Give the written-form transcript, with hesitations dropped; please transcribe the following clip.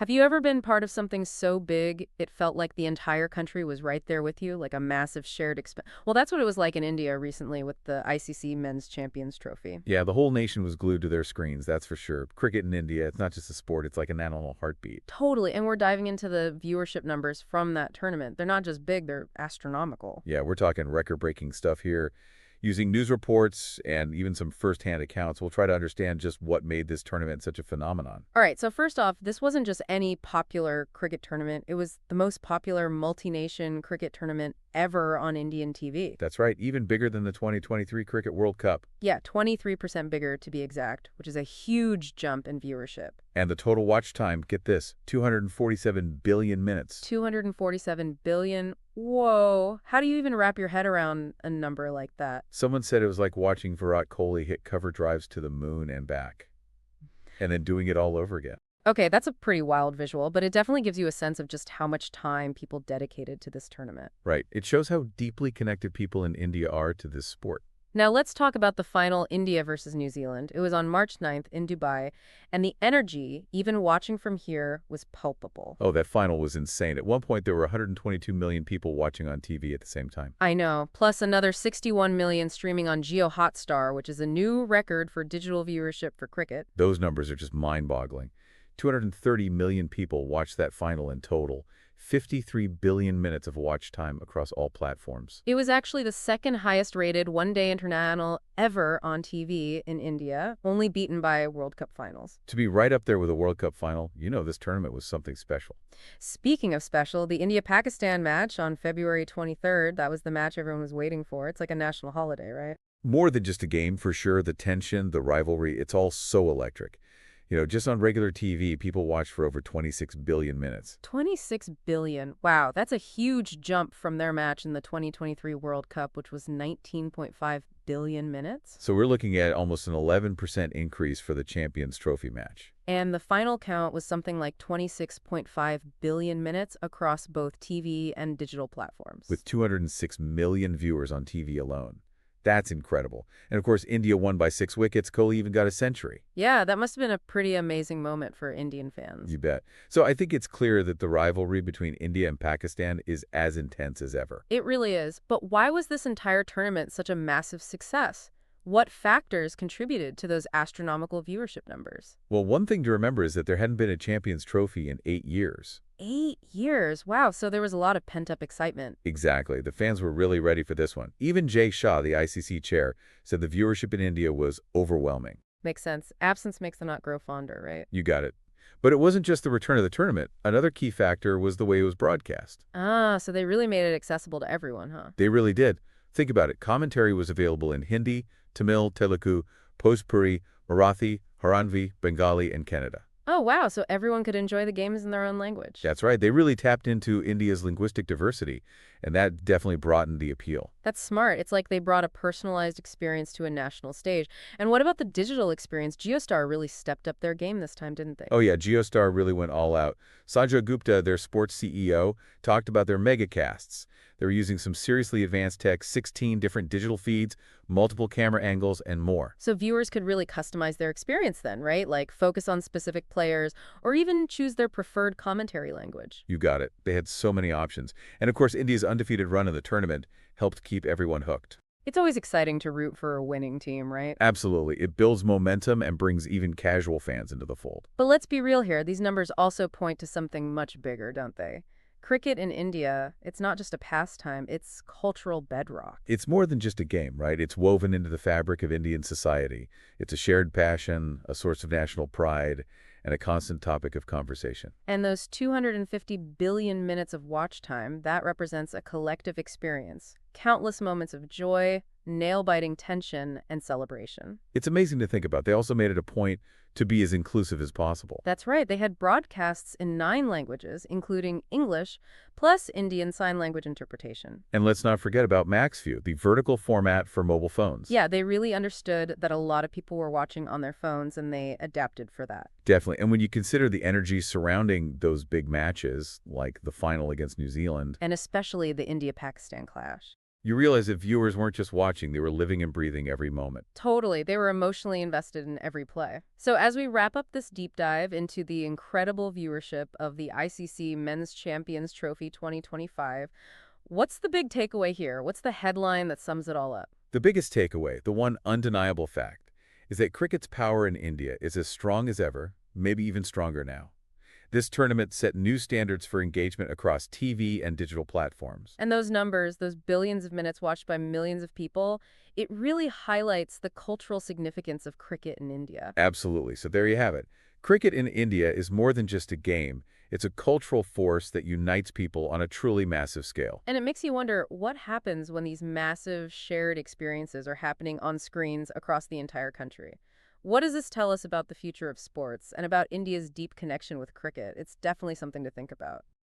Have you ever been part of something so big it felt like the entire country was right there with you, like a massive shared expense? Well, that's what it was like in India recently with the ICC Men's Champions Trophy. Yeah, the whole nation was glued to their screens, that's for sure. Cricket in India, it's not just a sport, it's like an animal heartbeat. Totally, and we're diving into the viewership numbers from that tournament. They're not just big, they're astronomical. Yeah, we're talking record-breaking stuff here. Using news reports and even some first-hand accounts, we'll try to understand just what made this tournament such a phenomenon. All right, so first off, this wasn't just any popular cricket tournament. It was the most popular multi-nation cricket tournament ever on Indian TV. That's right, even bigger than the 2023 Cricket World Cup. Yeah, 23% bigger to be exact, which is a huge jump in viewership. And the total watch time, get this, 247 billion minutes. 247 billion. Whoa. How do you even wrap your head around a number like that? Someone said it was like watching Virat Kohli hit cover drives to the moon and back, and then doing it all over again. Okay, that's a pretty wild visual, but it definitely gives you a sense of just how much time people dedicated to this tournament. Right. It shows how deeply connected people in India are to this sport. Now let's talk about the final, India versus New Zealand. It was on March 9th in Dubai, and the energy, even watching from here, was palpable. Oh, that final was insane. At one point, there were 122 million people watching on TV at the same time. I know, plus another 61 million streaming on JioHotstar, which is a new record for digital viewership for cricket. Those numbers are just mind-boggling. 230 million people watched that final in total. 53 billion minutes of watch time across all platforms. It was actually the second highest rated one-day international ever on TV in India, only beaten by World Cup finals. To be right up there with a World Cup final, you know this tournament was something special. Speaking of special, the India-Pakistan match on February 23rd, that was the match everyone was waiting for. It's like a national holiday, right? More than just a game, for sure. The tension, the rivalry, it's all so electric. You know, just on regular TV, people watch for over 26 billion minutes. 26 billion. Wow, that's a huge jump from their match in the 2023 World Cup, which was 19.5 billion minutes. So we're looking at almost an 11% increase for the Champions Trophy match. And the final count was something like 26.5 billion minutes across both TV and digital platforms. With 206 million viewers on TV alone. That's incredible. And of course, India won by 6 wickets. Kohli even got a century. Yeah, that must have been a pretty amazing moment for Indian fans. You bet. So I think it's clear that the rivalry between India and Pakistan is as intense as ever. It really is. But why was this entire tournament such a massive success? What factors contributed to those astronomical viewership numbers? Well, one thing to remember is that there hadn't been a Champions Trophy in 8 years. 8 years. Wow, so there was a lot of pent-up excitement. Exactly. The fans were really ready for this one. Even Jay Shah, the ICC chair, said the viewership in India was overwhelming. Makes sense. Absence makes the nut grow fonder, right? You got it. But it wasn't just the return of the tournament. Another key factor was the way it was broadcast. Ah, so they really made it accessible to everyone, huh? They really did. Think about it. Commentary was available in Hindi, Tamil, Telugu, Bhojpuri, Marathi, Haranvi, Bengali, and Kannada. Oh, wow, so everyone could enjoy the games in their own language. That's right. They really tapped into India's linguistic diversity, and that definitely broadened the appeal. That's smart. It's like they brought a personalized experience to a national stage. And what about the digital experience? JioStar really stepped up their game this time, didn't they? Oh yeah, JioStar really went all out. Sanjay Gupta, their sports CEO, talked about their megacasts. They were using some seriously advanced tech, 16 different digital feeds, multiple camera angles, and more. So viewers could really customize their experience then, right? Like focus on specific players or even choose their preferred commentary language. You got it. They had so many options. And of course, India's undefeated run in the tournament helped keep everyone hooked. It's always exciting to root for a winning team, right? Absolutely. It builds momentum and brings even casual fans into the fold. But let's be real here. These numbers also point to something much bigger, don't they? Cricket in India, it's not just a pastime, it's cultural bedrock. It's more than just a game, right? It's woven into the fabric of Indian society. It's a shared passion, a source of national pride, and a constant topic of conversation. And those 250 billion minutes of watch time, that represents a collective experience. Countless moments of joy, nail-biting tension, and celebration. It's amazing to think about. They also made it a point to be as inclusive as possible. That's right. They had broadcasts in 9 languages, including English, plus Indian Sign Language interpretation. And let's not forget about MaxView, the vertical format for mobile phones. Yeah, they really understood that a lot of people were watching on their phones, and they adapted for that. Definitely. And when you consider the energy surrounding those big matches, like the final against New Zealand, And especially the India-Pakistan clash. You realize that viewers weren't just watching, they were living and breathing every moment. Totally. They were emotionally invested in every play. So as we wrap up this deep dive into the incredible viewership of the ICC Men's Champions Trophy 2025, what's the big takeaway here? What's the headline that sums it all up? The biggest takeaway, the one undeniable fact, is that cricket's power in India is as strong as ever, maybe even stronger now. This tournament set new standards for engagement across TV and digital platforms. And those numbers, those billions of minutes watched by millions of people, it really highlights the cultural significance of cricket in India. Absolutely. So there you have it. Cricket in India is more than just a game. It's a cultural force that unites people on a truly massive scale. And it makes you wonder what happens when these massive shared experiences are happening on screens across the entire country. What does this tell us about the future of sports and about India's deep connection with cricket? It's definitely something to think about.